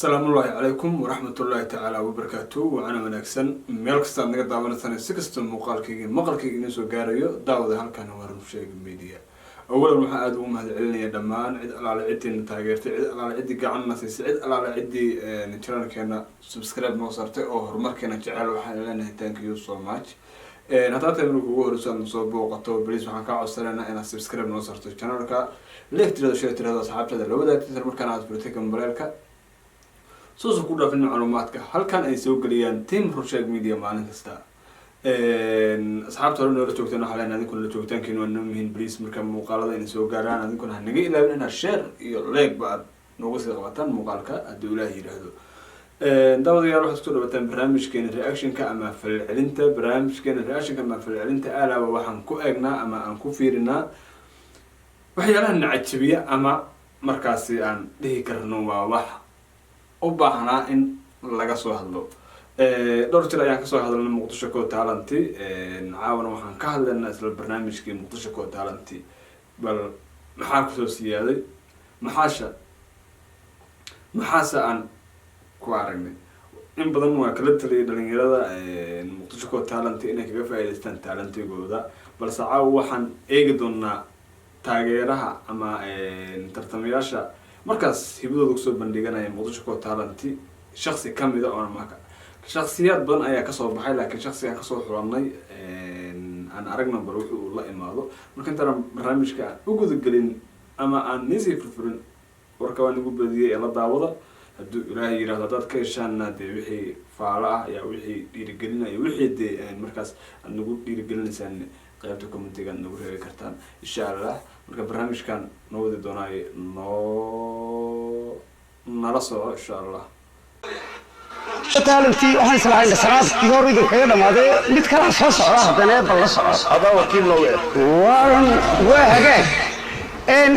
السلام الله عليكم ورحمة الله تعالى وبركاته وأنا من أحسن ملكستان نقدر دعونا ثاني سكستون مقالك إنسو قاريو دعوة هالكان ورن شيء ميديا أولا محاد ومهد علني دمان عد على عدي نتاجرت عد على عدي قعنا سيسعد على عدي نتشرن كنا سبسكرايب نوصرته أو هرمر كنا جعل وحنا ثانك يو سو ماتش نتاعت من جوه رسالة مصاب وقطو بليز وحنا عصرنا أنا سبسكرايب نوصرته channel كا ليه ترى شيء ترى أصحاب هذا لو بدأت تسمع كانت بروتيكم بريلك سوسو كودا في المعلومات هل كان أي سوق ليان تيم روشيك ميديا معنا كستا أصحاب ترون ولا توقتنا حالنا هذي كل توقتنا كانوا نمهين بريس مركب مقالة إن سوق قرانا هذي كنا هنجي إلى أن الشر يلاقي بعد نقص الغواتان مقالك الدولة هي هذا داود يروح تقول بتم برامج كان رياكشن كأما في العلنت برامج كان رياكشن كأما في العلنت ألا ووحن كأجنا أما أن كفيرنا وحيلا نعتبيه أما مركزي أن ده كرنوا وح وباحنا إن laga soo hadlo dhowr jir ayaan ka soo hadalnay Muqdisho Code Talent caawana waxaan ka hadlaynaa isla barnaamijkii Muqdisho Code Talent bal maxaa ku soo siyaaday maxaasa aan ku aragnay in badan waa kala taliyay dhalinyarada Muqdisho Code Talent inay kaga faa'iideystaan talentigooda balse caawa waxaan eegi doonaa taageeraha ama tartamayaasha markaas hibadooda ku soo bandhiganaya Muqdisho Code Talent shakhsi kamid ah oo marka shakhsiyaad badan ayaa ka soo baxay laakiin shakhsigan ka soo xulanay aan aragna bar wuxuu la imaado marka inta barnaamijka u gudagelin ama aan nisi furfurin warka waan ugu badiyay la daawada haduu Ilaahay yiraahdo dad ka heshaana wixii faala ah ayaa wixii dhiirigelinaya wixii markaas aan ugu dhiirigelinaysaan qaybta commentiga nagu reebi kartaan insha Allah marka barnaamijkan noo wadi doonay nala soo insha Allah talenti waxaan islahayn salaad yooridu kaga dhamaade mid kala soo socda hadana bal la socdo هذا وكيل نوير waa hagaag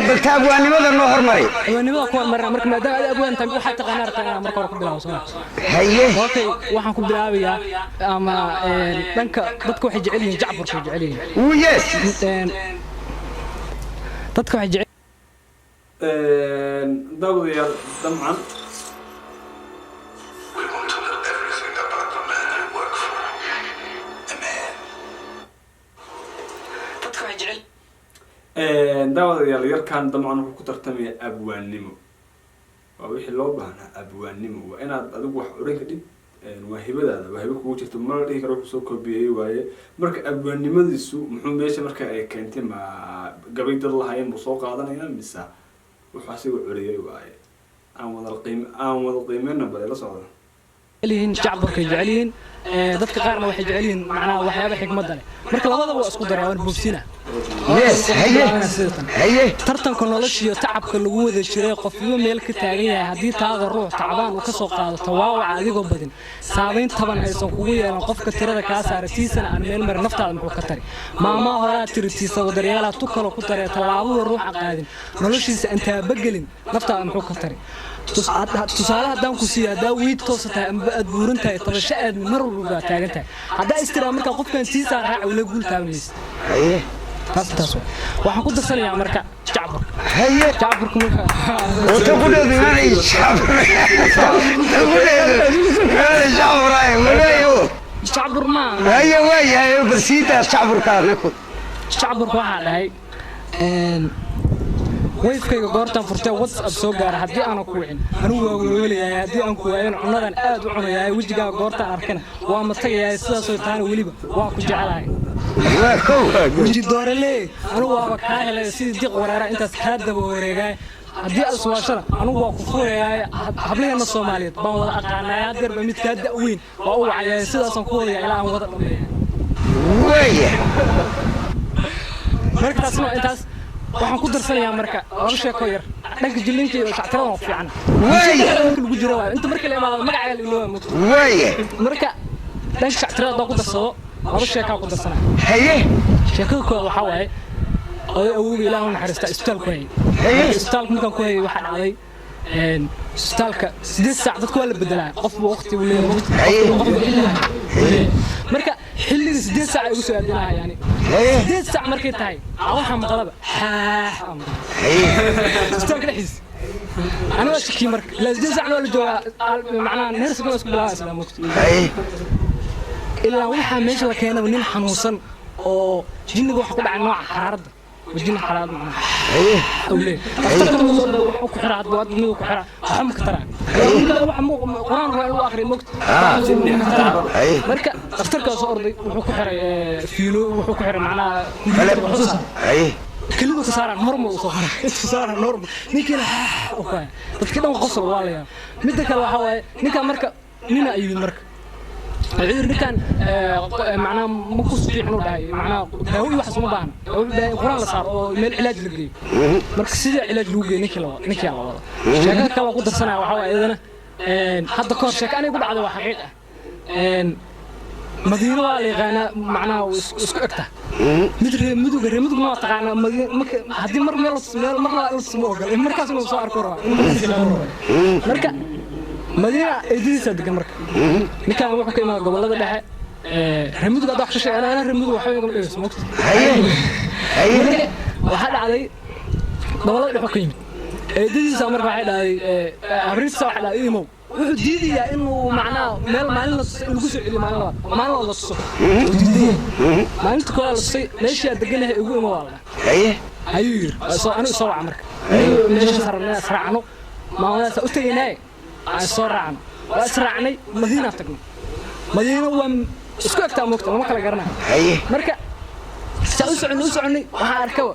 baltaab waa nimada noo hormaray nimada ku hormaray marka maadaama abwaan tan waxa taqaanaa arkaa marka hore ku bilaabo soo haye okay waxaan ku bilaabayaa ama dhanka dadku waxay jecel yihiin jacburka jecel yihiin yes dadku waxay jecel داود يا دمعا داود يا يركان دمعا وحو كترتمي أبوانيمو ووحي لو بهنا أبوانيمو وإنا أدوك وح أورينك دي وهيبة هذا وهيبة كوجت مرة ديك روح سوق بيه وهاي مرك أبوانيمو دي السوق محمد بيش مرك كنتي مع قبيل الله هاي مسوق هذا نيام بس وحاسي وعليه وهاي أنا القيمة بدي لا صعدة yihiin jacburka jeceliin dadka qaarna waxay jeceliin macnaha waxyaabo xigmad leh marka labadaba waa isku dareeyaan buufsina yes haye tartanka noloshiyo tacabka lagu wada jiray qofyo meel ka taagan yahay hadii taada ruux tacbaan uu ka soo qaado tawaawac adigoo badin saameyn taban haysan kugu yeelan qofka tirada ka saartiisana aan meel mar naftaada muxuu ka tari maama hore tirtiisa wadareeyala tu kala ku taray talaabada ruux qaadin noloshiisa inta bagelin naftaada muxuu ka tari tusaale haddaan ku siiyo haddaa wiid toosataa ama aad buuran tahay tabasho aad mar walba taagan tahay haddaa istira marka qofkan siisaa raac wala guul taabanaysa haye taas waxaan ku darsanayaa marka jacbur haye jacburku marka oo ta ku dheedeeyay jacbur ma haye waayahay balsiita jacburkaana ku jacburku waxa dhahay wayfkayga goortan furtay WhatsApp soo gaar hadii aan ku wicin anigu waa walaalayahay hadii aan ku waayo cunadan aad u cunayahay wajiga goortan arkana waa ma tagayay sidaas oo taan waliba waa ku jecelahay waa kow waji doorale anigu waa ka helay sidii diq waraara intaas ka daba wareegay hadii aad suwaashada anigu waa ku fureeyay hableena Soomaaliyeed baan wada aqaanay darba mid ka da'weyn waa u wacay sidaas aan ku wada ilaa aan wada dhameeyay waaya markaas intaas waxaan ku darsanayaa marka laba sheeko yar dhanka jilinka iyo shactirada oo fiican waaya lagu jiro inta markii la imaado magaca la iloobo waaya marka dhanka shactirada ku darsado laba sheeko ku darsana haye sheekada koowaad waxa waaye oo awoow ilaahu naxariista isbitaalku hayay isbitaalku markaan ku hayay waxa dhacday isbitaalka 8 saac dadku waa la bedelaa qof waqti uu leeyahay marka xilliga 8 saac ay ugu soo aadanaha yani 8 saac markay tahay waxa maqlaba isbitaalka dhexdiisa أنا وش كي مرك لازم زعلوا الجوا معناه نهرس كنا نسكب لها سلام وقت إلا وحنا ماشي لكينا ونين حنوصل أو جينا نروح كل عن نوع حرارة وجينا حرارة معنا أولي أفتكر نوصل وحكوا حرارة دوات منو حرارة حمك ترى قرآن رأي الآخر المقت مركا أفتكر صوري وحكوا حرارة فيلو وحكوا حرارة معنا كلمة صار نورمال وصار صار نورمال نيكي أوكي بس كده مقصر والله مدة كلا حواي نيكا مركا نينا أيوة مركا العير نكان معناه مقص في عنو ده معناه داوي واحد ما بعنا داوي قرآن صار من العلاج القريب مركا سيد علاج لوجي نيكي على والله شكل كلا قدر سنة وحواي إذا حتى كور شك أنا يقول على حقيقة مدينة اللي غانا معناه وسكتة مدري ما تقعنا هذه مرة السموق المركز من صار كرة مركز مدينة إدريس هذا مركز نكان روح كيما قبل هذا ده رمضو قاعد أحكي شيء أنا رمضو وحاجة قبل إيه سموك وهذا علي قبل هذا حكيم إدريس أمر واحد على أبريس صح على إيه مو وديدي إنه معناه مال الجزء اللي ما له الصف وديدي ما أنت كل الصي ليش يدقنه يقول ما والله أيوه أنا صار عمرك ليش صرنا سرعنه ما هو سأتيناه صار عنه وأسرعني مدينة تقول مدينة وسكوك تاموكت ما كلا قرنا مركا سأسعني وهاركوا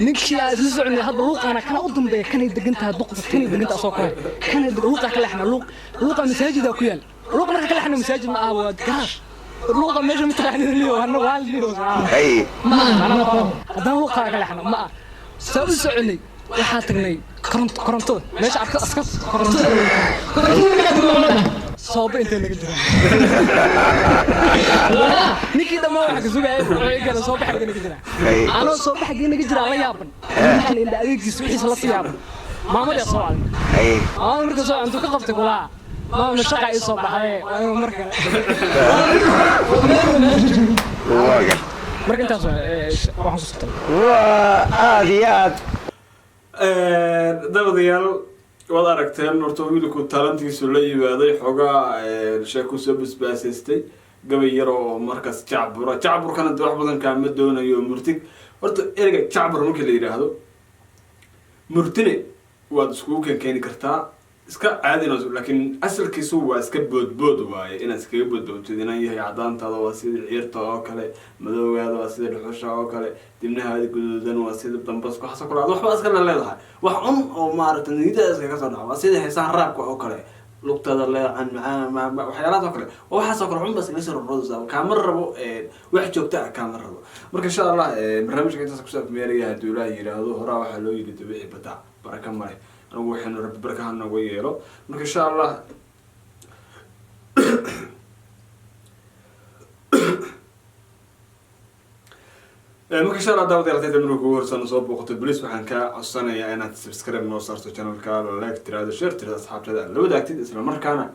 نكشي أسعني هذا لوق أنا كان أقدم به كان يدقنتها دق كان يدقنتها أسوقها كان لوق كلا إحنا لوق مساجد أكويل لوق مركا كلا إحنا مساجد ما أبغى كراش لوق ماشي متراحين اللي هو هنو والدي ما أنا هذا لوق كلا إحنا ما سأسعني وحاتني كرنتو ليش عارف أسكت كرنتو صوب أنت اللي قدرنا نيكي ده ما واحد زوجة كان صوب حاجة نقدرها أنا صوب حاجة نقدرها على يابن يعني إذا أجيك سوي صلاة يابن ما مر يصوّل أنا مركز أنتو كقفتك ولا ما مشقة يصوب هاي أنا مركز مركز أنت واحد صوت وآليات dabadayaal waad aragteen horta wiilku talantiisu la yimaaday xogaa sheeko soo basbaasaystay gabay yar oo markaas jacburkana wax badan kaama doonayo murtig horta ereyga jacbur markii la yiraahdo murtine waad isku keeni kartaa iska caadina laakiin asalkiisu waa iska boodbood waaye inaad iskaga boodboodtid inaan yahay cadaantaada waa sida ciirta oo kale madowgaada waa sida dhuxusha oo kale dibnahaada guduudan waa sida dambaska waxa kale waxba iska leedahay wax oo maaragtay niyada iska soo dhaca waa sida heesaha raabka oo kale lugtada leecan macaan waxyaalaha oo kale waxa soo kale bas la soo rodo kaamar rabo wax joogta kaamar rabo marka insha Allah barnaamijka intaas ku saabsan meelaha duulaha yiraahdo hore waxa loo yiri dabiici bata baraka mare أنا وحنا رب بركة وياه مرك إن شاء الله مرك إن شاء الله داود يلا تيجي نروح ورسنا صوب وقت البوليس وحنكا عصنا يا أنا تسبسكرايب نوصل channel كار ولا لايك ترى شير ترى أصحاب ترى لو بدك تدرس المركانة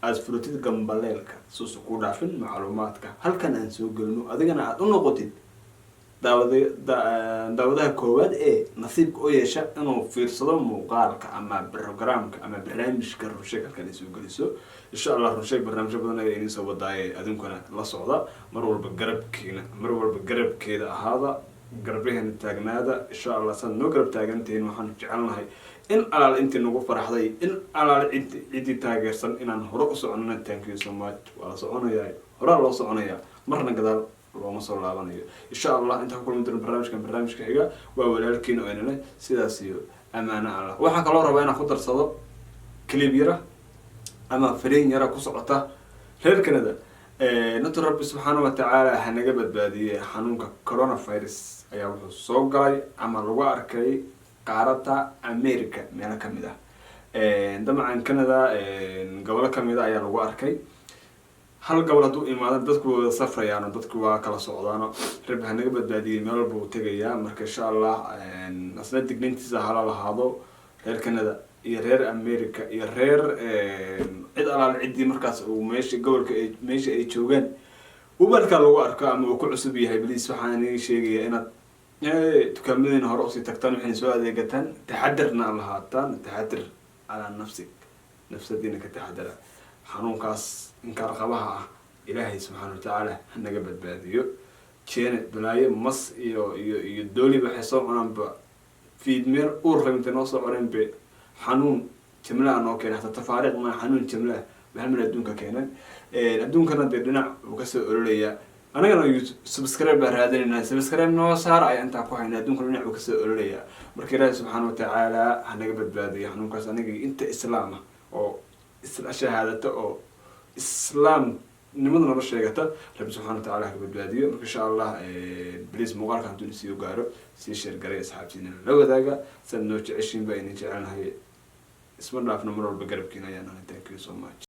أزفلوتيد جنبالك سوس كودا في المعلوماتك هل كان نسوق إنه أذا أنا أنو قتيد daawadaha koowaad ee nasiibka u yeesha inuu fiirsado muuqaalka ama programka ama barnaamijka runsheegkan ay soo geliso insha Allah runsheeg barnaamijyo badan ay inoo soo wadaayay adinkuna la socda mar walba garabkeeda ahaada garbaheena taagnaada insha Allah san noo garab taaganteen waxaan jecelnahay in alaal intii nagu faraxday in alaal cidi taageersan inaan hore u soconno thank you so much wala soconayaa hore loo soconayaa marna gadaal looma soo laabanayo insha Allah inta ku kulmi doona barnaamijka xiga waa walaalkiin oo inana sidaas iyo amaana Allah waxa kale oo rabaa inaan ku darsado clip yara ama fariin yara ku socota reer Canada natu rabbi subhanahu wa ta'ala hanaga badbaadiyay xanuunka coronavirus ayaa wuxuu soo galay ama lagu arkay qaarada America meel ka mid ah damacan Canada gobol ka mid ah ayaa lagu arkay hal gobol haduu imaado dadku safrayaan dadku waa kala socdaan rib hanaga badbaadiyay meel walba uu tagayaa marka insha Allah asna digniintiisa hala lahaado reer Canada iyo reer America iyo reer cid alaal cidii markaas uu meesha gobolka meesha ay joogan ubalka lagu arko ama uu ku cusub yahay biliis waxaan sheegayaa inaad تكملين هرقصي تقتنعين سؤال ذي قتن تحدرنا لهاتان تحدر على نفسك نفس دينك تحدر حنون كاس إنكار قبها إلهي سبحانه وتعالى حنا قبل باديو كانت بلاي مص يدولي بحساب أنا في دمير أورف متناصر عرين بحنون جملة أنا كان حتى تفارق مع حنون جملة بهالمن الدنيا كانت الدنيا كانت بدنا وكسر أولية أنا كنا سبسكرايب هذا الناس سبسكرايب نو صار أي أنت أقوى هنا الدنيا كنا وكسر أولية بركة سبحانه وتعالى حنا قبل باديو حنون كاس أنا أنت إسلام أو الشهادة أو إسلام نمضنا بالشيء رب سبحانه وتعالى كبداديو إن شاء الله بليز مقارنة كان تونسي وقارو سيشير قرية أصحابتنا لو ذاك سنوش 20 بين جعلنا هي اسم الله في نمر بقرب كنا يعني thank you so much